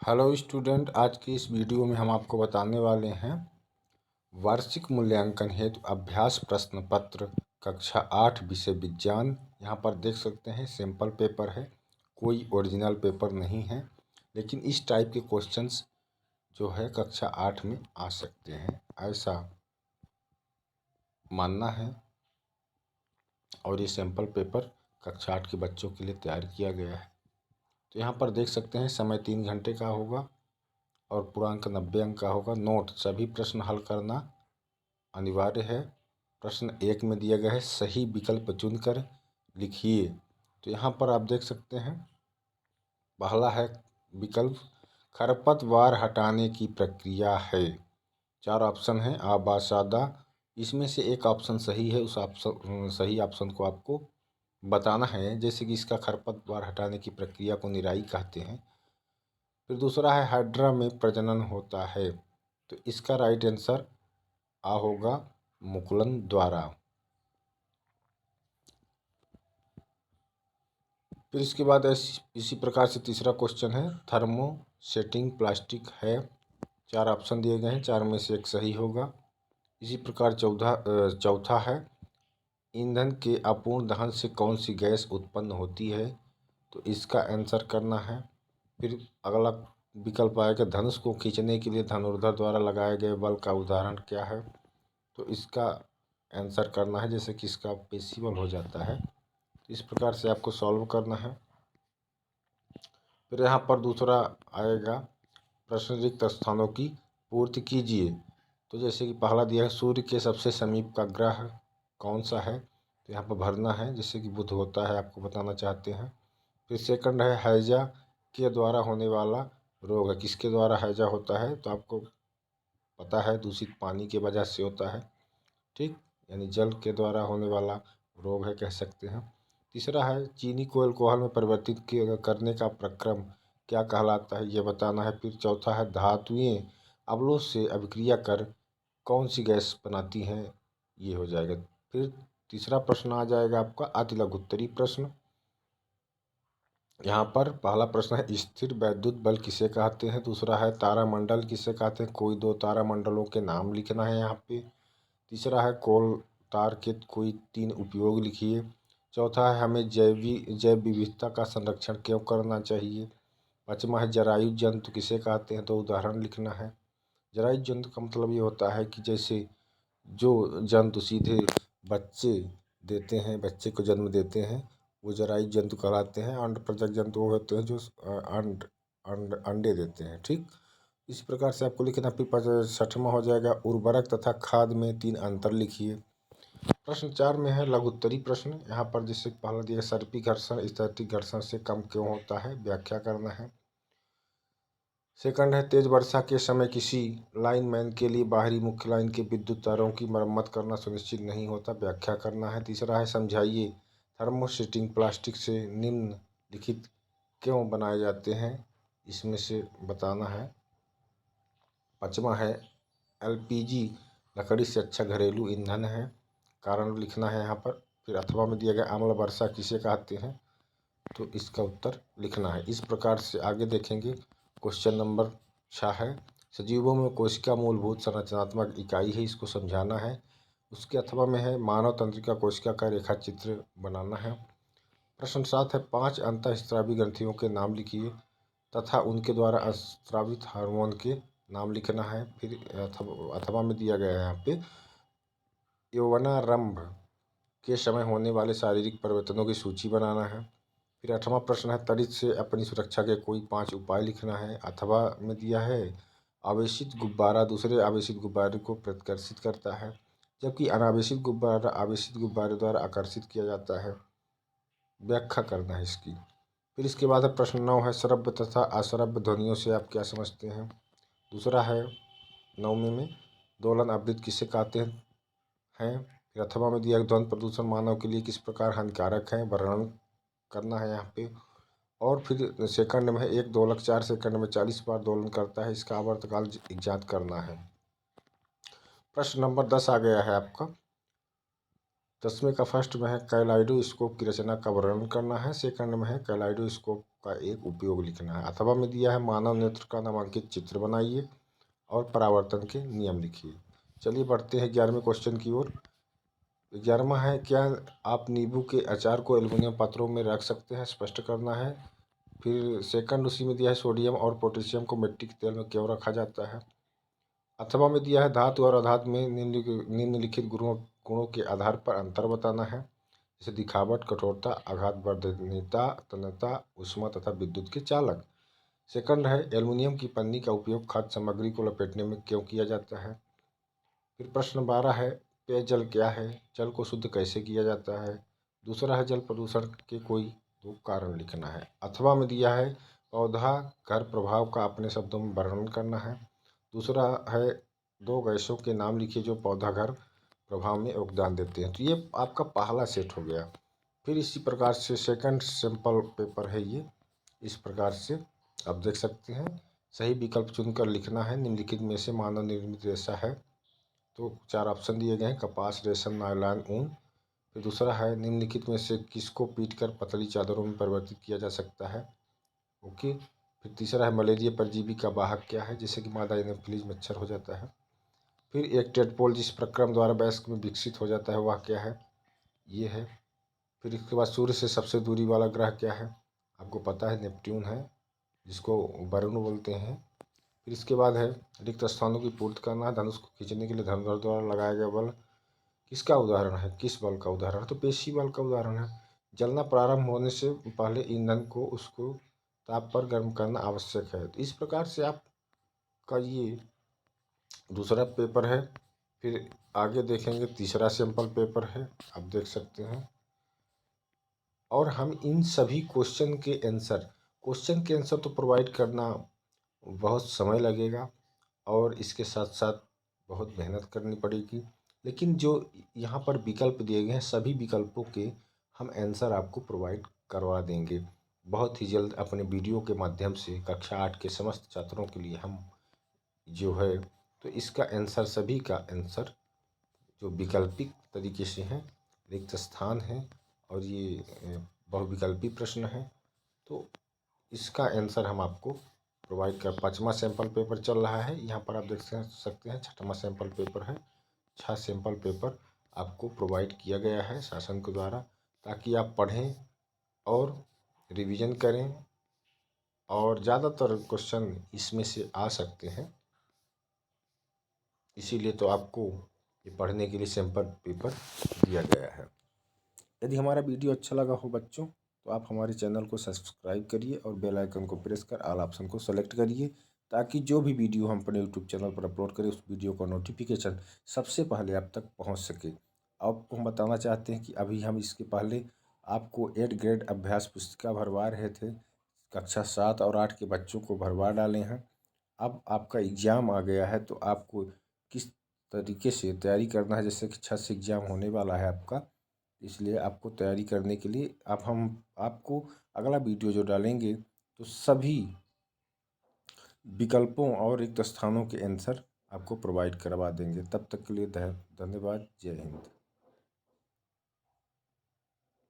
Hello student, आज की इस वीडियो में हम आपको बताने वाले हैं वार्षिक मूल्यांकन हेतु अभ्यास प्रश्न पत्र कक्षा 8 विषय विज्ञान। यहाँ पर देख सकते हैं सैंपल पेपर है, कोई ओरिजिनल पेपर नहीं है, लेकिन इस टाइप के क्वेश्चंस जो है कक्षा 8 में आ सकते हैं, ऐसा मानना है। और ये सैंपल पेपर कक्षा 8 के बच्चों के लिए तैयार किया गया है। तो यहाँ पर देख सकते हैं समय 3 घंटे का होगा और पूर्णांक 90 अंक का होगा। नोट: सभी प्रश्न हल करना अनिवार्य है। प्रश्न 1 में दिया गया है सही विकल्प चुनकर लिखिए। तो यहाँ पर आप देख सकते हैं पहला है विकल्प खरपतवार हटाने की प्रक्रिया है। 4 ऑप्शन है आबासादा, इसमें से एक ऑप्शन सही है। उस ऑप्शन सही ऑप्शन को आपको बताना है, जैसे कि इसका खरपतवार हटाने की प्रक्रिया को निराई कहते हैं। फिर दूसरा है हाइड्रा में प्रजनन होता है, तो इसका राइट आंसर आ होगा मुकुलन द्वारा। फिर इसके बाद इसी प्रकार से तीसरा क्वेश्चन है थर्मोसेटिंग प्लास्टिक है। 4 ऑप्शन दिए गए हैं, 4 में से एक सही होगा। इसी प्रकार चौथा है ईंधन के अपूर्ण दहन से कौन सी गैस उत्पन्न होती है, तो इसका आंसर करना है। फिर अगला विकल्प आएगा धनुष को खींचने के लिए धनुर्धर द्वारा लगाए गए बल का उदाहरण क्या है, तो इसका आंसर करना है, जैसे कि इसका पेसिबल हो जाता है। इस प्रकार से आपको सॉल्व करना है। फिर यहाँ पर दूसरा आएगा प्रश्न रिक्त स्थानों की पूर्ति कीजिए। तो जैसे कि पहला दिया है सूर्य के सबसे समीप का ग्रह कौन सा है, तो यहाँ पर भरना है, जैसे कि बुध होता है, आपको बताना चाहते हैं। फिर सेकंड है हैजा के द्वारा होने वाला रोग है, किसके द्वारा हैजा होता है, तो आपको पता है दूषित पानी की वजह से होता है, ठीक, यानी जल के द्वारा होने वाला रोग है कह सकते हैं। तीसरा है चीनी को अल्कोहल में परिवर्तित करने का प्रक्रम क्या कहलाता है, ये बताना है। फिर चौथा है धातुएं अम्लों से अभिक्रिया कर कौन सी गैस बनाती हैं, ये हो जाएगा। फिर तीसरा प्रश्न आ जाएगा आपका अति लघुत्तरी प्रश्न। यहाँ पर पहला प्रश्न है स्थिर वैद्युत बल किसे कहते हैं, दूसरा है तारामंडल किसे कहते हैं, कोई 2 तारामंडलों के नाम लिखना है यहाँ पे। तीसरा है कोल तार के कोई 3 उपयोग लिखिए। चौथा है हमें जैव विविधता का संरक्षण क्यों करना चाहिए। पाँचवा है जरायु जंतु किसे कहते हैं, तो उदाहरण लिखना है। जरायु जंतु का मतलब ये होता है कि जैसे जो जंतु सीधे बच्चे देते हैं, बच्चे को जन्म देते हैं, वो जरायु जंतु कहलाते हैं। अंड प्रजक जंतु वो होते हैं जो अंडे देते हैं, ठीक। इस प्रकार से आपको लिखना। फिर 6वां हो जाएगा उर्वरक तथा खाद में 3 अंतर लिखिए। प्रश्न 4 में है लघुत्तरी प्रश्न। यहाँ पर जैसे पहला दिया सर्पी घर्षण स्थैतिक घर्षण से कम क्यों होता है, व्याख्या करना है। सेकंड है तेज वर्षा के समय किसी लाइनमैन के लिए बाहरी मुख्य लाइन के विद्युत तारों की मरम्मत करना सुनिश्चित नहीं होता, व्याख्या करना है। तीसरा है समझाइए थर्मोसेटिंग प्लास्टिक से निम्नलिखित क्यों बनाए जाते हैं, इसमें से बताना है। पाँचवा है एलपीजी लकड़ी से अच्छा घरेलू ईंधन है, कारण लिखना है यहाँ पर। फिर अथवा में दिया गया अम्ल वर्षा किसे कहते हैं, तो इसका उत्तर लिखना है। इस प्रकार से आगे देखेंगे। क्वेश्चन नंबर 6 है सजीवों में कोशिका मूलभूत संरचनात्मक इकाई है, इसको समझाना है। उसके अथवा में है मानव तंत्रिका कोशिका का रेखा चित्र बनाना है। प्रश्न 7 है 5 अंतःस्रावी ग्रंथियों के नाम लिखिए तथा उनके द्वारा स्रावित हार्मोन के नाम लिखना है। फिर अथवा में दिया गया है यहाँ पे यौवनारंभ के समय होने वाले शारीरिक परिवर्तनों की सूची बनाना है। फिर 8वां प्रश्न है तड़ित से अपनी सुरक्षा के कोई 5 उपाय लिखना है। अथवा में दिया है आवेशित गुब्बारा दूसरे आवेशित गुब्बारे को प्रतिकर्षित करता है, जबकि अनावेशित गुब्बारा आवेशित गुब्बारे द्वारा आकर्षित किया जाता है, व्याख्या करना है इसकी। फिर इसके बाद है प्रश्न 9 है श्रव्य तथा अश्रव्य ध्वनियों से आप क्या समझते हैं। दूसरा है 9वें में दोलन आवृत्ति किसे कहते हैं। फिर अथवा में दिया ध्वनि प्रदूषण मानव के लिए किस प्रकार हानिकारक है, वर्णन करना है यहाँ पे। और फिर सेकंड में है एक दोलक 4 सेकंड में 40 बार दोलन करता है, इसका आवर्तकाल ज्ञात करना है। प्रश्न नंबर 10 आ गया है आपका। 10वें का फर्स्ट में है कैलाइडोस्कोप की रचना का वर्णन करना है। सेकंड में है कैलाइडोस्कोप का एक उपयोग लिखना है। अथवा में दिया है मानव नेत्र का नामांकित चित्र बनाइए और परावर्तन के नियम लिखिए। चलिए बढ़ते हैं 11वें क्वेश्चन की ओर। 11वां है, क्या आप नींबू के अचार को एल्युमिनियम पात्रों में रख सकते हैं, स्पष्ट करना है। फिर सेकंड उसी में दिया है सोडियम और पोटेशियम को मिट्टी के तेल में क्यों रखा जाता है। अथवा में दिया है धातु और अधातु में निम्नलिखित गुणों के आधार पर अंतर बताना है, जैसे दिखावट, कठोरता, आघातवर्धनीयता, तन्यता, ऊष्मा तथा विद्युत के चालक। सेकंड है, एल्युमिनियम की पन्नी का उपयोग खाद्य सामग्री को लपेटने में क्यों किया जाता है। फिर प्रश्न 12 है, पेयजल क्या है, जल को शुद्ध कैसे किया जाता है। दूसरा है, जल प्रदूषण के कोई 2 कारण लिखना है। अथवा में दिया है पौधा घर प्रभाव का अपने शब्दों में वर्णन करना है। दूसरा है, 2 गैसों के नाम लिखिए जो पौधा घर प्रभाव में योगदान देते हैं। तो ये आपका पहला सेट हो गया। फिर इसी प्रकार से सेकंड सैंपल पेपर है ये, इस प्रकार से आप देख सकते हैं। सही विकल्प चुनकर लिखना है। निम्नलिखित में से मानव निर्मित रेशा है, तो 4 ऑप्शन दिए गए हैं, कपास, रेशम, नायलॉन, ऊन। फिर दूसरा है, निम्नलिखित में से किसको पीटकर पतली चादरों में परिवर्तित किया जा सकता है। ओके। फिर तीसरा है, मलेरिया परजीवी का वाहक क्या है, जैसे कि मादा एनोफिलीज मच्छर हो जाता है। फिर एक टेडपोल जिस प्रक्रम द्वारा वयस्क में विकसित हो जाता है वह क्या है, ये है। फिर इसके बाद सूर्य से सबसे दूरी वाला ग्रह क्या है, आपको पता है नेपट्यून है, जिसको वरुण बोलते हैं। फिर इसके बाद है, रिक्त स्थानों की पूर्ति करना है। धनुष को खींचने के लिए धनुर्धर द्वारा लगाया गया बल किसका उदाहरण है, किस बल का उदाहरण है, तो पेशी बल का उदाहरण है। जलना प्रारंभ होने से पहले ईंधन को उसको ताप पर गर्म करना आवश्यक है। तो इस प्रकार से आपका ये दूसरा पेपर है। फिर आगे देखेंगे तीसरा सैंपल पेपर है, आप देख सकते हैं। और हम इन सभी क्वेश्चन के आंसर तो प्रोवाइड करना बहुत समय लगेगा और इसके साथ साथ बहुत मेहनत करनी पड़ेगी। लेकिन जो यहाँ पर विकल्प दिए गए हैं सभी विकल्पों के हम आंसर आपको प्रोवाइड करवा देंगे बहुत ही जल्द अपने वीडियो के माध्यम से। कक्षा 8 के समस्त छात्रों के लिए हम जो है, तो इसका आंसर, सभी का आंसर जो विकल्पिक तरीके से हैं, रिक्त स्थान है और ये बहुविकल्पी प्रश्न है, तो इसका आंसर हम आपको प्रोवाइड कर। 5वां सैंपल पेपर चल रहा है, यहाँ पर आप देख सकते हैं 6वां सैंपल पेपर है। 6 सैंपल पेपर आपको प्रोवाइड किया गया है शासन के द्वारा, ताकि आप पढ़ें और रिवीजन करें और ज़्यादातर क्वेश्चन इसमें से आ सकते हैं। इसीलिए तो आपको ये पढ़ने के लिए सैंपल पेपर दिया गया है। यदि हमारा वीडियो अच्छा लगा हो बच्चों, तो आप हमारे चैनल को सब्सक्राइब करिए और बेल आइकन को प्रेस कर ऑल ऑप्शन को सेलेक्ट करिए, ताकि जो भी वीडियो हम अपने यूट्यूब चैनल पर अपलोड करें उस वीडियो का नोटिफिकेशन सबसे पहले आप तक पहुंच सके। आपको हम बताना चाहते हैं कि अभी हम इसके पहले आपको 8 ग्रेड अभ्यास पुस्तिका भरवा रहे थे, कक्षा 7 और 8 के बच्चों को भरवा डाले हैं। अब आपका एग्ज़ाम आ गया है, तो आपको किस तरीके से तैयारी करना है, जैसे कि 6 से एग्ज़ाम होने वाला है आपका, इसलिए आपको तैयारी करने के लिए अब हम आपको अगला वीडियो जो डालेंगे तो सभी विकल्पों और रिक्त स्थानों के आंसर आपको प्रोवाइड करवा देंगे। तब तक के लिए धन्यवाद। जय हिंद।